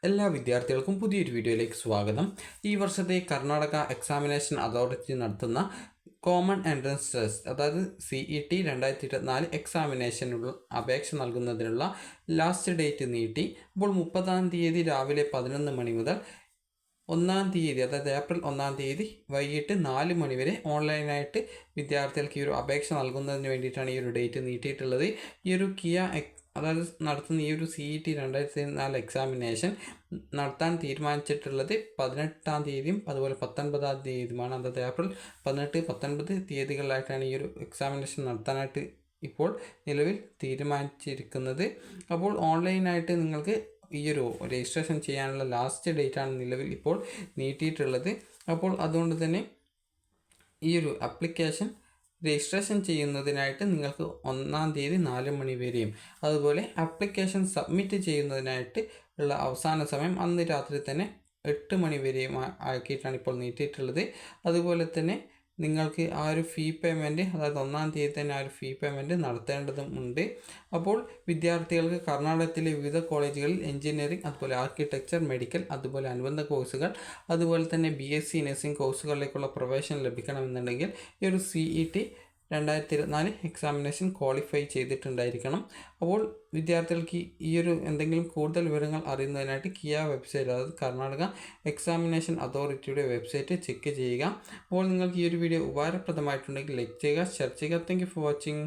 എല്ലാ വിദ്യാർത്ഥികൾക്കും പുതിയൊരു വീഡിയോയിലേക്ക് സ്വാഗതം. ഈ വർഷത്തെ കർണാടക എക്സാമിനേഷൻ അതോറിറ്റി നടത്തുന്ന കോമൺ എൻട്രൻസ് ടെസ്റ്റ് അതായത് CET 2024 എക്സാമിനേഷനുള്ള അപേക്ഷ നൽകുന്നതിനുള്ള ലാസ്റ്റ് ഡേറ്റ് നീട്ടി. അപ്പോൾ 30-ാം തീയതി രാവിലെ 11 മണി മുതൽ 1-ാം തീയതി അതായത് ഏപ്രിൽ 1-ാം തീയതി വൈകിട്ട് 4 മണി വരെ ഓൺലൈനായിട്ട് വിദ്യാർത്ഥികൾക്ക് ഈ ഒരു അപേക്ഷ നൽകുന്നതിന് വേണ്ടിയിട്ടാണ് ഈ ഒരു ഡേറ്റ് നീട്ടിയിട്ടുള്ളത്. ഈ ഒരു അതായത് നടത്തുന്ന ഈ ഒരു CET 2024 എക്സാമിനേഷൻ നടത്താൻ തീരുമാനിച്ചിട്ടുള്ളത് 18-ാം തീയതിയും അതുപോലെ 19-ാം തീയതിയുമാണ്. അതായത് ഏപ്രിൽ 18, 19 തീയതികളിലായിട്ടാണ് ഈ ഒരു എക്സാമിനേഷൻ നടത്താനായിട്ട് ഇപ്പോൾ നിലവിൽ തീരുമാനിച്ചിരിക്കുന്നത്. അപ്പോൾ ഓൺലൈനായിട്ട് നിങ്ങൾക്ക് ഈ ഒരു രജിസ്ട്രേഷൻ ചെയ്യാനുള്ള ലാസ്റ്റ് ഡേറ്റാണ് നിലവിൽ ഇപ്പോൾ നീട്ടിയിട്ടുള്ളത്. അപ്പോൾ അതുകൊണ്ട് തന്നെ ഈ ഒരു ആപ്ലിക്കേഷൻ രജിസ്ട്രേഷൻ ചെയ്യുന്നതിനായിട്ട് നിങ്ങൾക്ക് 1-ാം തീയതി 4 മണി വരെയും അതുപോലെ ആപ്ലിക്കേഷൻ സബ്മിറ്റ് ചെയ്യുന്നതിനായിട്ട് ഉള്ള അവസാന സമയം അന്ന് രാത്രി തന്നെ 8 മണി വരെയും ആക്കിയിട്ടാണ് ഇപ്പോൾ നീട്ടിയിട്ടുള്ളത്. അതുപോലെ തന്നെ നിങ്ങൾക്ക് ആ ഒരു ഫീ പേയ്മെൻറ്റ് അതായത് 1-ാം തീയതി തന്നെ ആ ഒരു ഫീ പേയ്മെൻറ്റ് നടത്തേണ്ടതുമുണ്ട്. അപ്പോൾ വിദ്യാർത്ഥികൾക്ക് കർണാടകത്തിലെ വിവിധ കോളേജുകളിൽ എഞ്ചിനീയറിംഗ് അതുപോലെ ആർക്കിടെക്ചർ, മെഡിക്കൽ അതുപോലെ അനുബന്ധ കോഴ്സുകൾ അതുപോലെ തന്നെ BSc നഴ്സിംഗ് കോഴ്സുകളിലേക്കുള്ള പ്രവേശനം ലഭിക്കണമെന്നുണ്ടെങ്കിൽ ഈ ഒരു CET 2024 എക്സാമിനേഷൻ ക്വാളിഫൈ ചെയ്തിട്ടുണ്ടായിരിക്കണം. അപ്പോൾ വിദ്യാർത്ഥികൾക്ക് ഈ ഒരു എന്തെങ്കിലും കൂടുതൽ വിവരങ്ങൾ അറിയുന്നതിനായിട്ട് കിയ വെബ്സൈറ്റ് അതായത് കർണാടക എക്സാമിനേഷൻ അതോറിറ്റിയുടെ വെബ്സൈറ്റ് ചെക്ക് ചെയ്യുക. അപ്പോൾ നിങ്ങൾക്ക് ഈ ഒരു വീഡിയോ ഉപകാരപ്രദമായിട്ടുണ്ടെങ്കിൽ ലൈക്ക് ചെയ്യുക, ഷെയർ ചെയ്യുക. Thank you for watching.